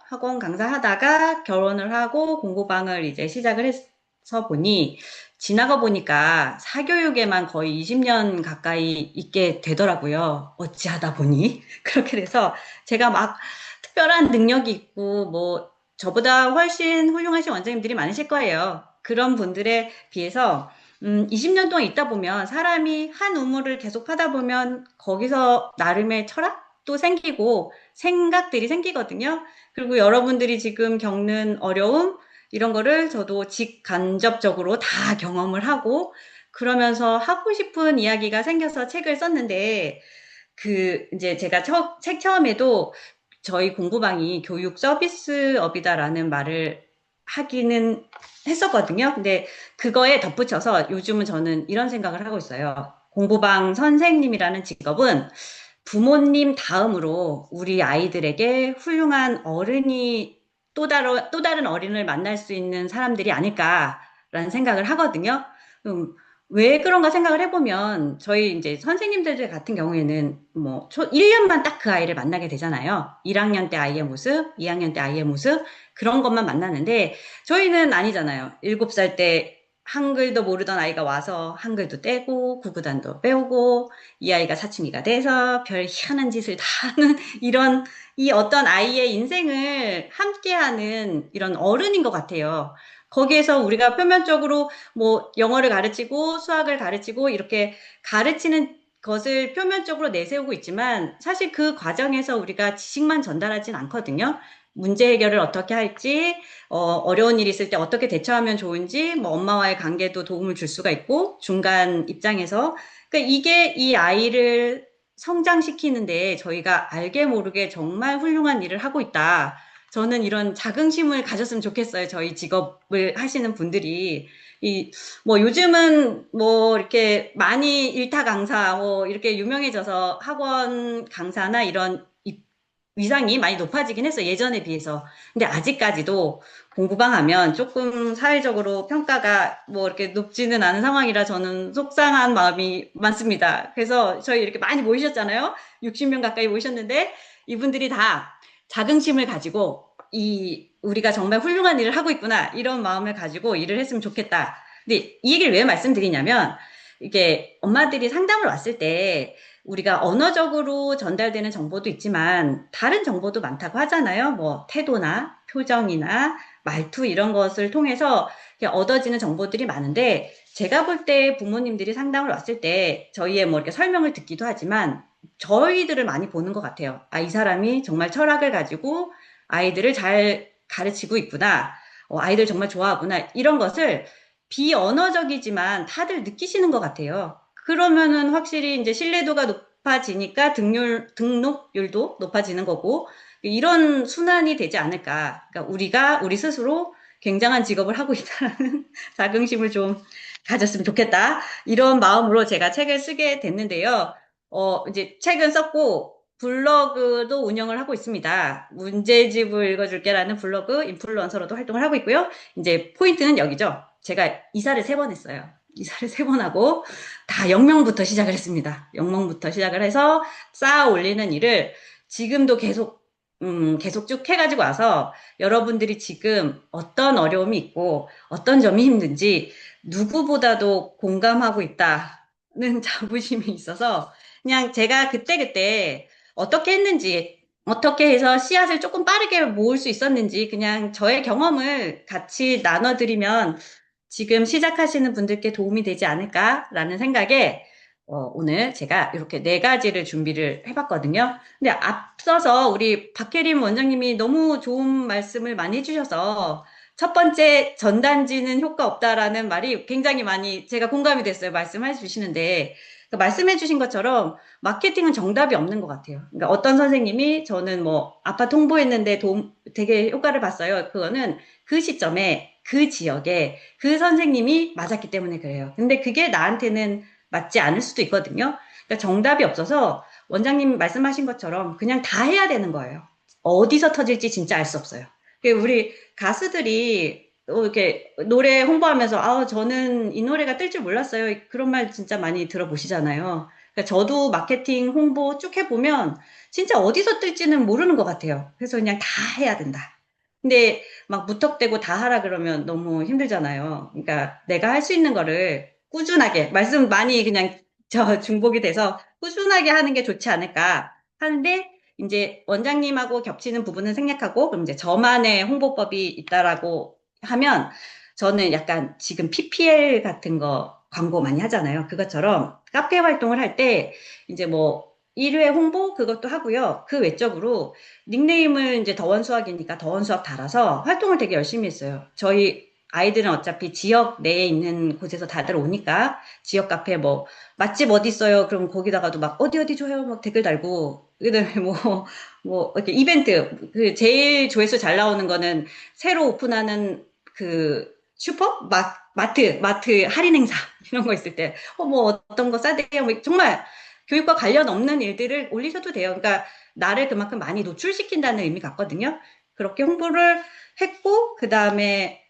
학원 강사하다가 결혼을 하고 공부방을 이제 시작을 해서 보니 지나가 보니까 사교육에만 거의 20년 가까이 있게 되더라고요. 어찌하다 보니. 그렇게 돼서 제가 막 특별한 능력이 있고 뭐 저보다 훨씬 훌륭하신 원장님들이 많으실 거예요. 그런 분들에 비해서 20년 동안 있다 보면 사람이 한 우물을 계속 하다 보면 거기서 나름의 철학도 생기고 생각들이 생기거든요. 그리고 여러분들이 지금 겪는 어려움, 이런 거를 저도 직간접적으로 다 경험을 하고 그러면서 하고 싶은 이야기가 생겨서 책을 썼는데 이제 제가 책 처음에도 저희 공부방이 교육 서비스업이다라는 말을 하기는 했었거든요. 근데 그거에 덧붙여서 요즘은 저는 이런 생각을 하고 있어요. 공부방 선생님이라는 직업은 부모님 다음으로 우리 아이들에게 훌륭한 어른이 또 다른 어른을 만날 수 있는 사람들이 아닐까라는 생각을 하거든요. 음, 왜 그런가 생각을 해보면 저희 이제 선생님들 같은 경우에는 뭐 1년만 딱 그 아이를 만나게 되잖아요. 1학년 때 아이의 모습, 2학년 때 아이의 모습 그런 것만 만나는데 저희는 아니잖아요. 7살 때 한글도 모르던 아이가 와서 한글도 떼고 구구단도 배우고 이 아이가 사춘기가 돼서 별 희한한 짓을 다 하는 이런 이 어떤 아이의 인생을 함께하는 이런 어른인 것 같아요. 거기에서 우리가 표면적으로 뭐 영어를 가르치고 수학을 가르치고 이렇게 가르치는 것을 표면적으로 내세우고 있지만 사실 그 과정에서 우리가 지식만 전달하진 않거든요. 문제 해결을 어떻게 할지, 어려운 일이 있을 때 어떻게 대처하면 좋은지, 뭐 엄마와의 관계도 도움을 줄 수가 있고, 중간 입장에서. 그러니까 이게 이 아이를 성장시키는데 저희가 알게 모르게 정말 훌륭한 일을 하고 있다. 저는 이런 자긍심을 가졌으면 좋겠어요. 저희 직업을 하시는 분들이. 뭐 요즘은 뭐 이렇게 많이 일타 강사, 뭐 이렇게 유명해져서 학원 강사나 이런 위상이 많이 높아지긴 했어요. 예전에 비해서. 근데 아직까지도 공부방 하면 조금 사회적으로 평가가 뭐 이렇게 높지는 않은 상황이라 저는 속상한 마음이 많습니다. 그래서 저희 이렇게 많이 모이셨잖아요. 60명 가까이 모이셨는데 이분들이 다 자긍심을 가지고 우리가 정말 훌륭한 일을 하고 있구나. 이런 마음을 가지고 일을 했으면 좋겠다. 근데 이 얘기를 왜 말씀드리냐면 이게 엄마들이 상담을 왔을 때 우리가 언어적으로 전달되는 정보도 있지만 다른 정보도 많다고 하잖아요. 뭐 태도나 표정이나 말투 이런 것을 통해서 얻어지는 정보들이 많은데 제가 볼 때 부모님들이 상담을 왔을 때 저희의 뭐 이렇게 설명을 듣기도 하지만 저희들을 많이 보는 것 같아요. 아, 이 사람이 정말 철학을 가지고 아이들을 잘 가르치고 있구나. 아이들 정말 좋아하구나. 이런 것을 비언어적이지만 다들 느끼시는 것 같아요. 그러면은 확실히 이제 신뢰도가 높아지니까 등록률도 높아지는 거고, 이런 순환이 되지 않을까. 그러니까 우리 스스로 굉장한 직업을 하고 있다는 자긍심을 좀 가졌으면 좋겠다. 이런 마음으로 제가 책을 쓰게 됐는데요. 이제 책은 썼고, 블로그도 운영을 하고 있습니다. 문제집을 읽어줄게라는 블로그 인플루언서로도 활동을 하고 있고요. 이제 포인트는 여기죠. 제가 이사를 3번 했어요. 이사를 3번 하고 다 영명부터 시작을 했습니다. 영명부터 시작을 해서 쌓아 올리는 일을 지금도 계속 쭉 해가지고 와서 여러분들이 지금 어떤 어려움이 있고 어떤 점이 힘든지 누구보다도 공감하고 있다는 자부심이 있어서 그냥 제가 그때그때 어떻게 했는지 어떻게 해서 씨앗을 조금 빠르게 모을 수 있었는지 그냥 저의 경험을 같이 나눠드리면 지금 시작하시는 분들께 도움이 되지 않을까라는 생각에 오늘 제가 이렇게 4가지를 준비를 해봤거든요. 근데 앞서서 우리 박혜림 원장님이 너무 좋은 말씀을 많이 해주셔서 첫 번째 전단지는 효과 없다라는 말이 굉장히 많이 제가 공감이 됐어요. 말씀해 주시는데 말씀해 주신 것처럼 마케팅은 정답이 없는 것 같아요. 그러니까 어떤 선생님이 저는 뭐 아파트 홍보했는데 되게 효과를 봤어요. 그거는 그 시점에 그 지역에 그 선생님이 맞았기 때문에 그래요. 근데 그게 나한테는 맞지 않을 수도 있거든요. 그러니까 정답이 없어서 원장님 말씀하신 것처럼 그냥 다 해야 되는 거예요. 어디서 터질지 진짜 알 수 없어요. 우리 가수들이 이렇게 노래 홍보하면서 저는 이 노래가 뜰 줄 몰랐어요. 그런 말 진짜 많이 들어보시잖아요. 그러니까 저도 마케팅 홍보 쭉 해보면 진짜 어디서 뜰지는 모르는 것 같아요. 그래서 그냥 다 해야 된다. 근데 막 무턱대고 다 하라 그러면 너무 힘들잖아요. 그러니까 내가 할 수 있는 거를 꾸준하게, 말씀 많이 그냥 저 중복이 돼서 꾸준하게 하는 게 좋지 않을까 하는데, 이제 원장님하고 겹치는 부분은 생략하고, 그럼 이제 저만의 홍보법이 있다라고 하면, 저는 약간 지금 PPL 같은 거 광고 많이 하잖아요. 그것처럼 카페 활동을 할 때, 이제 뭐, 1회 홍보 그것도 하고요. 그 외적으로 닉네임을 이제 더원수학이니까 더원수학 달아서 활동을 되게 열심히 했어요. 저희 아이들은 어차피 지역 내에 있는 곳에서 다들 오니까 지역 카페 뭐 맛집 어디 있어요? 그럼 거기다가도 막 어디 어디 좋아요? 막 댓글 달고 그다음에 뭐 이렇게 이벤트 그 제일 조회수 잘 나오는 거는 새로 오픈하는 그 슈퍼 마트 할인 행사 이런 거 있을 때 뭐 어떤 거 싸대요 뭐 정말 교육과 관련 없는 일들을 올리셔도 돼요. 그러니까 나를 그만큼 많이 노출시킨다는 의미 같거든요. 그렇게 홍보를 했고, 그 다음에,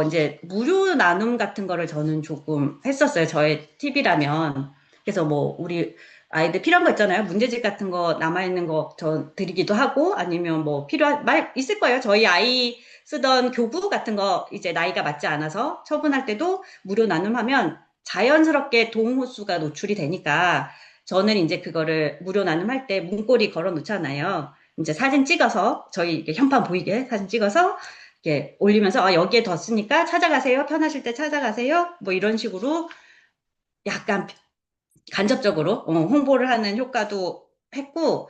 이제, 무료 나눔 같은 거를 저는 조금 했었어요. 저의 팁이라면. 그래서 뭐, 우리 아이들 필요한 거 있잖아요. 문제집 같은 거 남아있는 거 저 드리기도 하고, 아니면 뭐, 말 있을 거예요. 저희 아이 쓰던 교구 같은 거 이제 나이가 맞지 않아서 처분할 때도 무료 나눔하면 자연스럽게 동호수가 노출이 되니까 저는 이제 그거를 무료 나눔할 때 문고리 걸어 놓잖아요. 이제 사진 찍어서 저희 이렇게 현판 보이게 사진 찍어서 이렇게 올리면서 여기에 뒀으니까 찾아가세요. 편하실 때 찾아가세요. 뭐 이런 식으로 약간 간접적으로 홍보를 하는 효과도 했고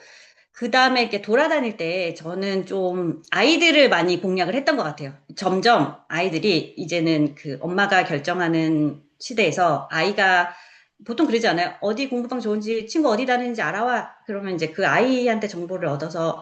그 다음에 이렇게 돌아다닐 때 저는 좀 아이들을 많이 공략을 했던 것 같아요. 점점 아이들이 이제는 그 엄마가 결정하는 시대에서 아이가 보통 그러지 않아요? 어디 공부방 좋은지 친구 어디 다니는지 알아와. 그러면 이제 그 아이한테 정보를 얻어서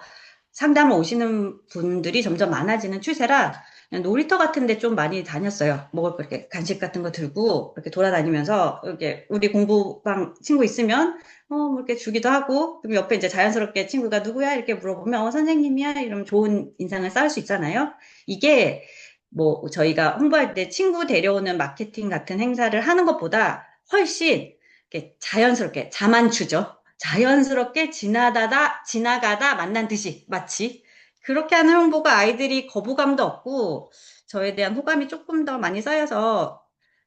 상담을 오시는 분들이 점점 많아지는 추세라 그냥 놀이터 같은 데 좀 많이 다녔어요. 먹을 거 이렇게 간식 같은 거 들고 이렇게 돌아다니면서 이렇게 우리 공부방 친구 있으면 뭐 이렇게 주기도 하고, 그럼 옆에 이제 자연스럽게 친구가 누구야? 이렇게 물어보면, 선생님이야? 이러면 좋은 인상을 쌓을 수 있잖아요. 이게 뭐 저희가 홍보할 때 친구 데려오는 마케팅 같은 행사를 하는 것보다 훨씬 이렇게 자연스럽게, 자만추죠. 자연스럽게 지나가다 만난 듯이, 마치. 그렇게 하는 홍보가 아이들이 거부감도 없고, 저에 대한 호감이 조금 더 많이 쌓여서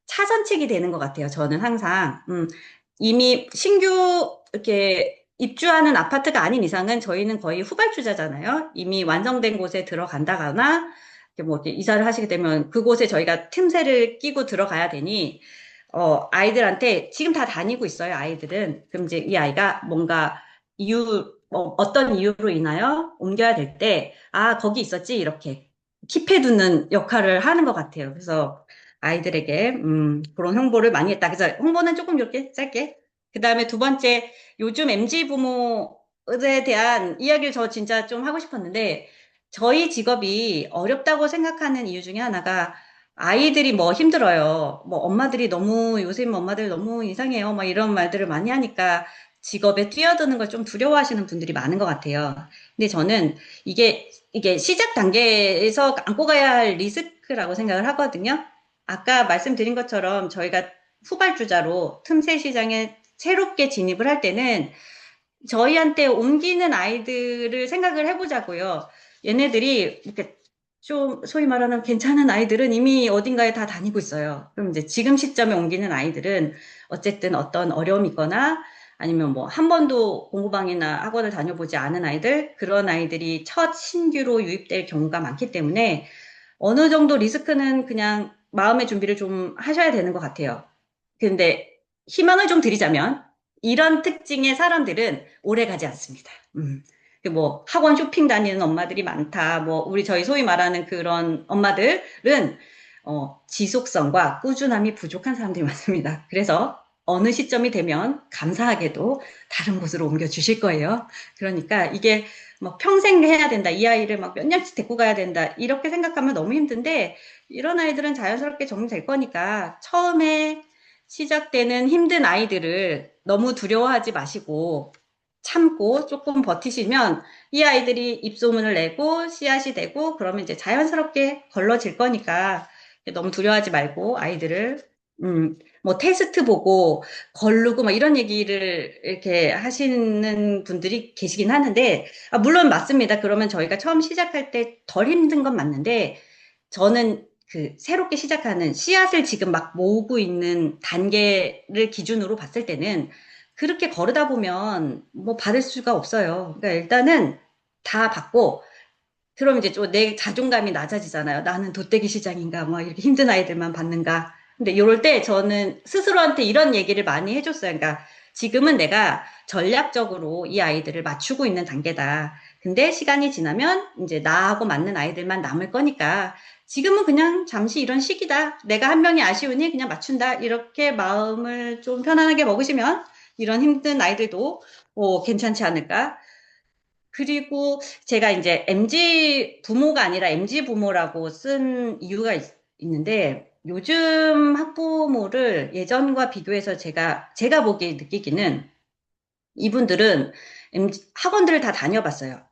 차선책이 되는 것 같아요. 저는 항상. 이미 신규 이렇게 입주하는 아파트가 아닌 이상은 저희는 거의 후발주자잖아요. 이미 완성된 곳에 들어간다거나 이렇게 뭐 이렇게 이사를 하시게 되면 그곳에 저희가 틈새를 끼고 들어가야 되니 아이들한테 지금 다 다니고 있어요. 아이들은 그럼 이제 이 아이가 뭔가 어떤 이유로 인하여 옮겨야 될 때, 거기 있었지 이렇게 킵해두는 역할을 하는 것 같아요. 그래서 아이들에게 그런 홍보를 많이 했다. 그래서 홍보는 조금 이렇게 짧게. 그 다음에 두 번째, 요즘 MZ 부모에 대한 이야기를 저 진짜 좀 하고 싶었는데, 저희 직업이 어렵다고 생각하는 이유 중에 하나가 아이들이 뭐 힘들어요. 뭐 엄마들이 너무, 요새 엄마들 너무 이상해요. 막 이런 말들을 많이 하니까 직업에 뛰어드는 걸 좀 두려워하시는 분들이 많은 것 같아요. 근데 저는 이게 시작 단계에서 안고 가야 할 리스크라고 생각을 하거든요. 아까 말씀드린 것처럼 저희가 후발주자로 틈새 시장에 새롭게 진입을 할 때는 저희한테 옮기는 아이들을 생각을 해보자고요. 얘네들이 이렇게 좀 소위 말하는 괜찮은 아이들은 이미 어딘가에 다 다니고 있어요. 그럼 이제 지금 시점에 옮기는 아이들은 어쨌든 어떤 어려움이 있거나 아니면 뭐 한 번도 공부방이나 학원을 다녀보지 않은 아이들, 그런 아이들이 첫 신규로 유입될 경우가 많기 때문에 어느 정도 리스크는 그냥 마음의 준비를 좀 하셔야 되는 것 같아요. 근데 희망을 좀 드리자면 이런 특징의 사람들은 오래 가지 않습니다. 그뭐 학원 쇼핑 다니는 엄마들이 많다. 뭐 우리 저희 소위 말하는 그런 엄마들은 지속성과 꾸준함이 부족한 사람들이 많습니다. 그래서 어느 시점이 되면 감사하게도 다른 곳으로 옮겨 주실 거예요. 그러니까 이게 막 평생 해야 된다. 이 아이를 막 몇 년씩 데리고 가야 된다. 이렇게 생각하면 너무 힘든데 이런 아이들은 자연스럽게 적응될 거니까 처음에 시작되는 힘든 아이들을 너무 두려워하지 마시고 참고 조금 버티시면 이 아이들이 입소문을 내고 씨앗이 되고 그러면 이제 자연스럽게 걸러질 거니까 너무 두려워하지 말고 아이들을 뭐 테스트 보고 거르고 막 이런 얘기를 이렇게 하시는 분들이 계시긴 하는데, 물론 맞습니다. 그러면 저희가 처음 시작할 때 덜 힘든 건 맞는데, 저는 그 새롭게 시작하는 씨앗을 지금 막 모으고 있는 단계를 기준으로 봤을 때는 그렇게 거르다 보면 뭐 받을 수가 없어요. 그러니까 일단은 다 받고, 그럼 이제 좀 내 자존감이 낮아지잖아요. 나는 돗대기 시장인가, 뭐 이렇게 힘든 아이들만 받는가. 근데 이럴 때 저는 스스로한테 이런 얘기를 많이 해줬어요. 그러니까 지금은 내가 전략적으로 이 아이들을 맞추고 있는 단계다. 근데 시간이 지나면 이제 나하고 맞는 아이들만 남을 거니까 지금은 그냥 잠시 이런 시기다. 내가 한 명이 아쉬우니 그냥 맞춘다. 이렇게 마음을 좀 편안하게 먹으시면 이런 힘든 아이들도 괜찮지 않을까. 그리고 제가 이제 MG 부모가 아니라 MG 부모라고 쓴 이유가 있는데, 요즘 학부모를 예전과 비교해서 제가 보기에 느끼기는, 이분들은 학원들을 다 다녀봤어요.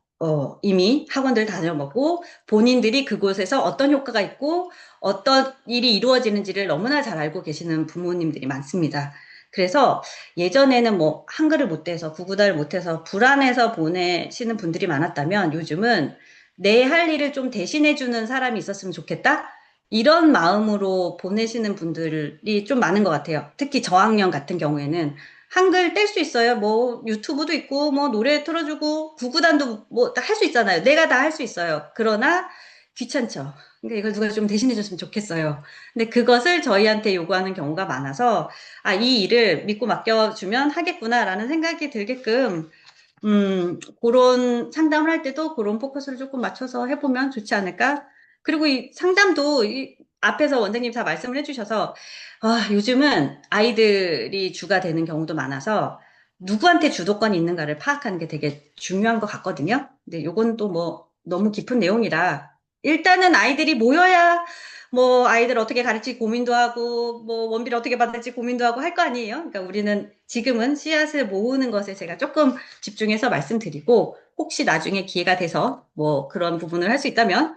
이미 학원들 다녀보고 본인들이 그곳에서 어떤 효과가 있고 어떤 일이 이루어지는지를 너무나 잘 알고 계시는 부모님들이 많습니다. 그래서 예전에는 뭐 한글을 못해서 구구단을 못해서 불안해서 보내시는 분들이 많았다면, 요즘은 내 할 일을 좀 대신해주는 사람이 있었으면 좋겠다? 이런 마음으로 보내시는 분들이 좀 많은 것 같아요. 특히 저학년 같은 경우에는 한글 뗄 수 있어요. 뭐 유튜브도 있고 뭐 노래 틀어주고 구구단도 뭐 다 할 수 있잖아요. 내가 다 할 수 있어요. 그러나 귀찮죠. 그러니까 이걸 누가 좀 대신해 줬으면 좋겠어요. 근데 그것을 저희한테 요구하는 경우가 많아서, 이 일을 믿고 맡겨주면 하겠구나라는 생각이 들게끔, 그런 상담을 할 때도 그런 포커스를 조금 맞춰서 해보면 좋지 않을까? 그리고 이 상담도 앞에서 원장님 다 말씀을 해주셔서, 요즘은 아이들이 주가 되는 경우도 많아서 누구한테 주도권이 있는가를 파악하는 게 되게 중요한 것 같거든요. 근데 요건 또 뭐 너무 깊은 내용이라, 일단은 아이들이 모여야 뭐 아이들 어떻게 가르칠지 고민도 하고 뭐 원비를 어떻게 받을지 고민도 하고 할 거 아니에요. 그러니까 우리는 지금은 씨앗을 모으는 것에 제가 조금 집중해서 말씀드리고, 혹시 나중에 기회가 돼서 뭐 그런 부분을 할 수 있다면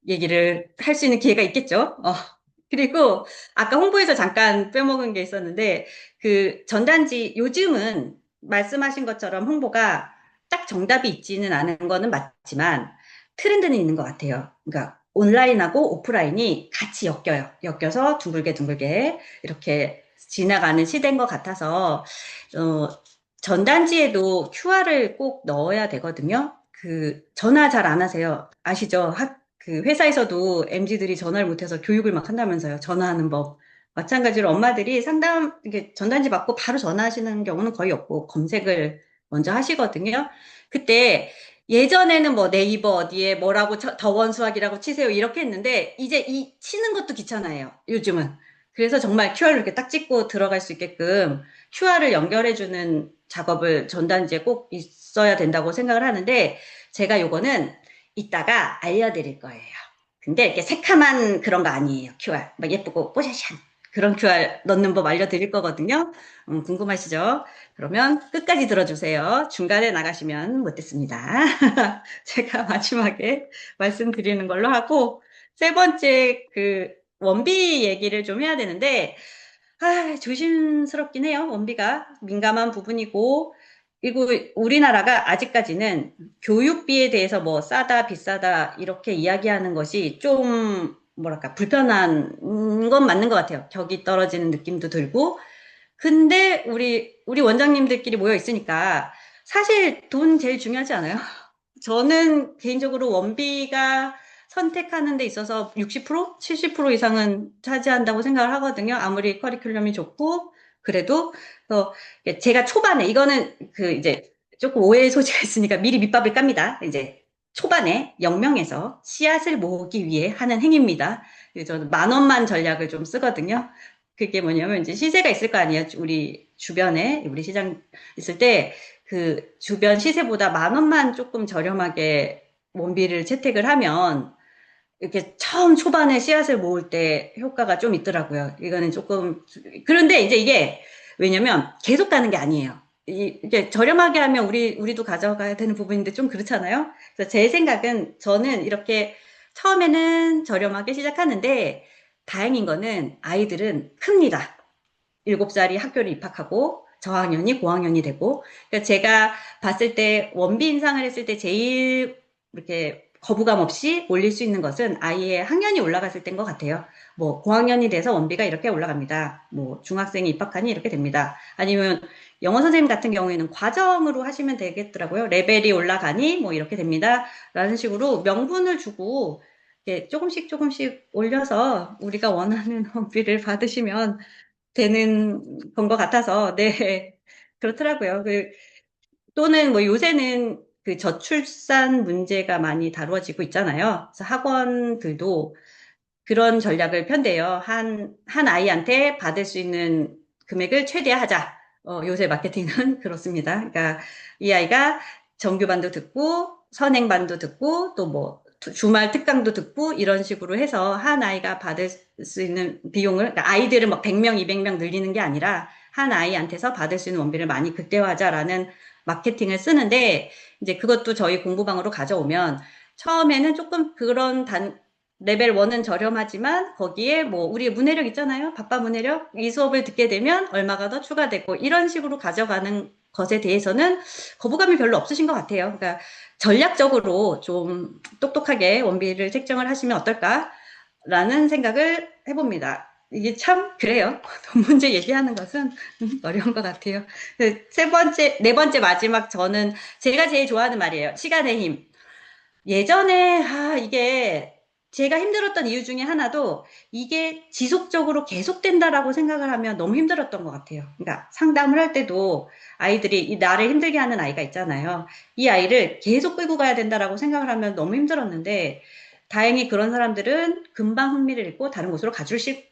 얘기를 할 수 있는 기회가 있겠죠. 그리고 아까 홍보에서 잠깐 빼먹은 게 있었는데, 그 전단지 요즘은 말씀하신 것처럼 홍보가 딱 정답이 있지는 않은 거는 맞지만 트렌드는 있는 것 같아요. 그러니까 온라인하고 오프라인이 같이 엮여서 둥글게 둥글게 이렇게 지나가는 시대인 것 같아서, 어, 전단지에도 QR을 꼭 넣어야 되거든요. 그 전화 잘 안 하세요. 아시죠? 그 회사에서도 MZ들이 전화를 못해서 교육을 막 한다면서요. 전화하는 법. 마찬가지로 엄마들이 상담, 이게 전단지 받고 바로 전화하시는 경우는 거의 없고 검색을 먼저 하시거든요. 그때 예전에는 뭐 네이버 어디에 뭐라고 더원수학이라고 치세요 이렇게 했는데, 이제 이 치는 것도 귀찮아요. 요즘은. 그래서 정말 QR로 이렇게 딱 찍고 들어갈 수 있게끔 QR을 연결해주는 작업을 전단지에 꼭 있어야 된다고 생각을 하는데, 제가 요거는 이따가 알려드릴 거예요. 근데 이렇게 새카만 그런 거 아니에요. QR. 막 예쁘고 뽀샤시한 그런 QR 넣는 법 알려드릴 거거든요. 궁금하시죠? 그러면 끝까지 들어주세요. 중간에 나가시면 못 듣습니다. 제가 마지막에 말씀드리는 걸로 하고, 세 번째 그 원비 얘기를 좀 해야 되는데, 조심스럽긴 해요. 원비가 민감한 부분이고, 그리고 우리나라가 아직까지는 교육비에 대해서 뭐 싸다, 비싸다, 이렇게 이야기하는 것이 좀, 뭐랄까, 불편한 건 맞는 것 같아요. 격이 떨어지는 느낌도 들고. 근데 우리 원장님들끼리 모여 있으니까 사실 돈 제일 중요하지 않아요? 저는 개인적으로 원비가 선택하는 데 있어서 60%? 70% 이상은 차지한다고 생각을 하거든요. 아무리 커리큘럼이 좋고, 그래도. 그래서 제가 초반에, 이거는 그 이제 조금 오해의 소지가 있으니까 미리 밑밥을 깝니다. 이제 초반에 0명에서 씨앗을 모으기 위해 하는 행위입니다. 그래서 저는 10,000원만 전략을 좀 쓰거든요. 그게 뭐냐면 이제 시세가 있을 거 아니에요. 우리 주변에, 우리 시장 있을 때 그 주변 시세보다 10,000원만 조금 저렴하게 원비를 채택을 하면 이렇게 처음 초반에 씨앗을 모을 때 효과가 좀 있더라고요. 이거는 조금, 그런데 이제 이게 왜냐면 계속 가는 게 아니에요. 이게 저렴하게 하면 우리도 가져가야 되는 부분인데 좀 그렇잖아요. 그래서 제 생각은, 저는 이렇게 처음에는 저렴하게 시작하는데 다행인 거는 아이들은 큽니다. 17살이 학교를 입학하고 저학년이 고학년이 되고 그러니까 제가 봤을 때 원비 인상을 했을 때 제일 이렇게 거부감 없이 올릴 수 있는 것은 아이의 학년이 올라갔을 때인 것 같아요. 뭐 고학년이 돼서 원비가 이렇게 올라갑니다. 뭐 중학생이 입학하니 이렇게 됩니다. 아니면 영어 선생님 같은 경우에는 과정으로 하시면 되겠더라고요. 레벨이 올라가니 뭐 이렇게 됩니다. 라는 식으로 명분을 주고 이렇게 조금씩 조금씩 올려서 우리가 원하는 원비를 받으시면 되는 건 것 같아서, 네. 그렇더라고요. 또는 뭐 요새는 그 저출산 문제가 많이 다루어지고 있잖아요. 그래서 학원들도 그런 전략을 편대요. 한 아이한테 받을 수 있는 금액을 최대화하자. 요새 마케팅은 그렇습니다. 그러니까 이 아이가 정규반도 듣고 선행반도 듣고 또 뭐 주말 특강도 듣고 이런 식으로 해서 한 아이가 받을 수 있는 비용을 그러니까 아이들을 막 100명, 200명 늘리는 게 아니라 한 아이한테서 받을 수 있는 원비를 많이 극대화하자라는 마케팅을 쓰는데 이제 그것도 저희 공부방으로 가져오면 처음에는 조금 그런 레벨 1은 저렴하지만 거기에 뭐 우리 문해력 있잖아요. 밥밥 문해력 이 수업을 듣게 되면 얼마가 더 추가되고 이런 식으로 가져가는 것에 대해서는 거부감이 별로 없으신 것 같아요. 그러니까 전략적으로 좀 똑똑하게 원비를 책정을 하시면 어떨까라는 생각을 해봅니다. 이게 참 그래요. 돈 문제 얘기하는 것은 어려운 것 같아요. 세 번째, 네 번째 마지막 저는 제가 제일 좋아하는 말이에요. 시간의 힘. 예전에, 이게 제가 힘들었던 이유 중에 하나도 이게 지속적으로 계속된다라고 생각을 하면 너무 힘들었던 것 같아요. 그러니까 상담을 할 때도 아이들이 이 나를 힘들게 하는 아이가 있잖아요. 이 아이를 계속 끌고 가야 된다라고 생각을 하면 너무 힘들었는데 다행히 그런 사람들은 금방 흥미를 잃고 다른 곳으로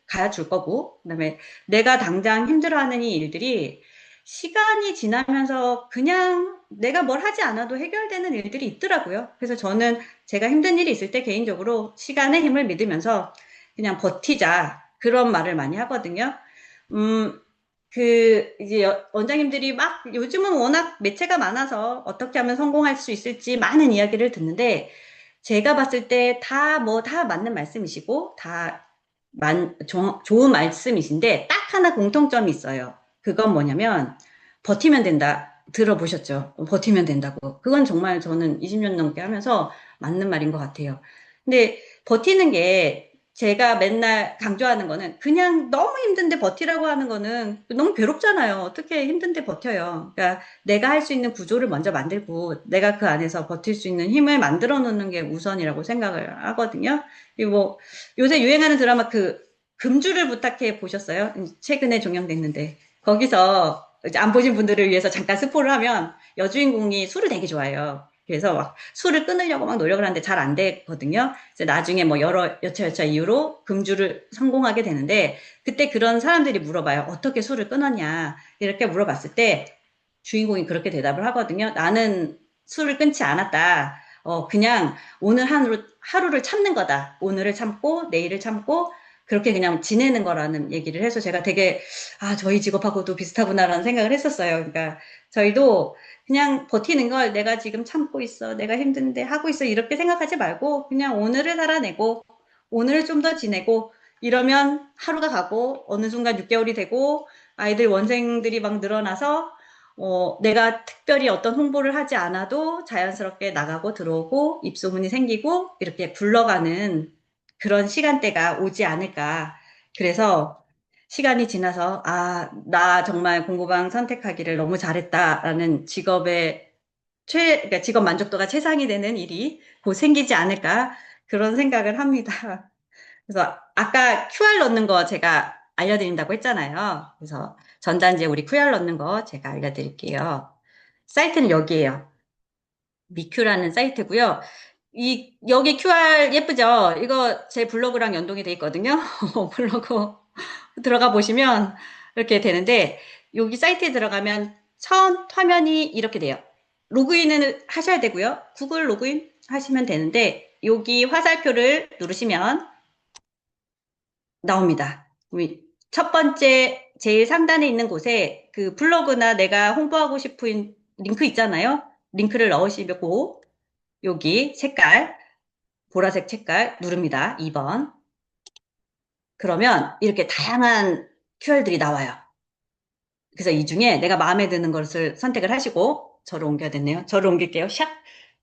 가줄 거고 그다음에 내가 당장 힘들어하는 이 일들이 시간이 지나면서 그냥 내가 뭘 하지 않아도 해결되는 일들이 있더라고요. 그래서 저는 제가 힘든 일이 있을 때 개인적으로 시간의 힘을 믿으면서 그냥 버티자. 그런 말을 많이 하거든요. 음, 이제 원장님들이 막 요즘은 워낙 매체가 많아서 어떻게 하면 성공할 수 있을지 많은 이야기를 듣는데 제가 봤을 때 다 맞는 말씀이시고 좋은 말씀이신데 딱 하나 공통점이 있어요. 그건 뭐냐면 버티면 된다. 들어보셨죠? 버티면 된다고. 그건 정말 저는 20년 넘게 하면서 맞는 말인 것 같아요. 근데 버티는 게 제가 맨날 강조하는 거는 그냥 너무 힘든데 버티라고 하는 거는 너무 괴롭잖아요. 어떻게 힘든데 버텨요. 그러니까 내가 할 수 있는 구조를 먼저 만들고 내가 그 안에서 버틸 수 있는 힘을 만들어 놓는 게 우선이라고 생각을 하거든요. 그리고 뭐 요새 유행하는 드라마 금주를 부탁해 보셨어요? 최근에 종영됐는데 거기서 이제 안 보신 분들을 위해서 잠깐 스포를 하면 여주인공이 술을 되게 좋아해요. 그래서 막 술을 끊으려고 막 노력을 하는데 잘 안 되거든요. 그래서 나중에 뭐 여차 이유로 금주를 성공하게 되는데 그때 그런 사람들이 물어봐요. 어떻게 술을 끊었냐 이렇게 물어봤을 때 주인공이 그렇게 대답을 하거든요. 나는 술을 끊지 않았다. 그냥 오늘 하루를 참는 거다. 오늘을 참고 내일을 참고 그렇게 그냥 지내는 거라는 얘기를 해서 제가 되게 저희 직업하고도 비슷하구나라는 생각을 했었어요. 그러니까 저희도 그냥 버티는 걸 내가 지금 참고 있어. 내가 힘든데 하고 있어. 이렇게 생각하지 말고 그냥 오늘을 살아내고 오늘을 좀 더 지내고 이러면 하루가 가고 어느 순간 6개월이 되고 아이들 원생들이 막 늘어나서 내가 특별히 어떤 홍보를 하지 않아도 자연스럽게 나가고 들어오고 입소문이 생기고 이렇게 굴러가는 그런 시간대가 오지 않을까. 그래서 시간이 지나서, 나 정말 공부방 선택하기를 너무 잘했다라는 그러니까 직업 만족도가 최상이 되는 일이 곧 생기지 않을까. 그런 생각을 합니다. 그래서 아까 QR 넣는 거 제가 알려드린다고 했잖아요. 그래서 전단지에 우리 QR 넣는 거 제가 알려드릴게요. 사이트는 여기에요. 미큐라는 사이트고요. 여기 QR 예쁘죠? 이거 제 블로그랑 연동이 돼 있거든요. 블로그 들어가 보시면 이렇게 되는데 여기 사이트에 들어가면 처음 화면이 이렇게 돼요. 로그인을 하셔야 되고요. 구글 로그인 하시면 되는데 여기 화살표를 누르시면 나옵니다. 첫 번째 제일 상단에 있는 곳에 그 블로그나 내가 홍보하고 싶은 링크 있잖아요. 링크를 넣으시고 여기 보라색 색깔 누릅니다. 2번. 그러면 이렇게 다양한 QR들이 나와요. 그래서 이 중에 내가 마음에 드는 것을 선택을 하시고 저를 옮겨야 됐네요. 저를 옮길게요. 샥.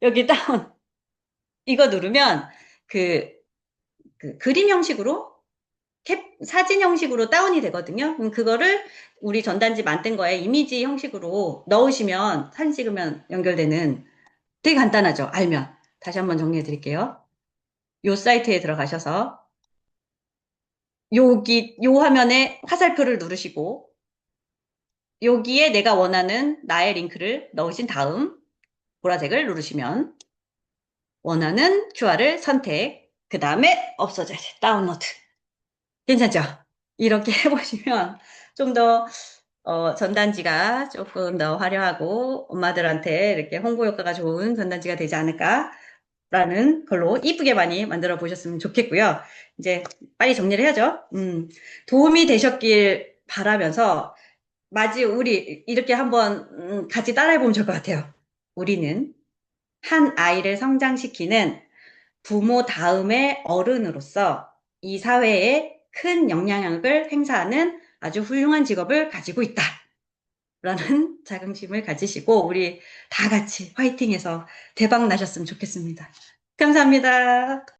여기 다운. 이거 누르면 그, 그 그림 형식으로 사진 형식으로 다운이 되거든요. 그럼 그거를 우리 전단지 만든 거에 이미지 형식으로 넣으시면 사진 찍으면 연결되는 되게 간단하죠. 알면. 다시 한번 정리해 드릴게요. 요 사이트에 들어가셔서 요 화면에 화살표를 누르시고 여기에 내가 원하는 나의 링크를 넣으신 다음 보라색을 누르시면 원하는 QR을 선택, 그 다음에 없어져야 돼. 다운로드. 괜찮죠? 이렇게 해보시면 좀 더, 전단지가 조금 더 화려하고 엄마들한테 이렇게 홍보 효과가 좋은 전단지가 되지 않을까라는 걸로 이쁘게 많이 만들어 보셨으면 좋겠고요. 이제 빨리 정리를 해야죠. 도움이 되셨길 바라면서 우리 이렇게 한번 같이 따라해보면 좋을 것 같아요. 우리는 한 아이를 성장시키는 부모 다음의 어른으로서 이 사회에 큰 영향력을 행사하는 아주 훌륭한 직업을 가지고 있다. 라는 자긍심을 가지시고 우리 다 같이 화이팅해서 대박 나셨으면 좋겠습니다. 감사합니다.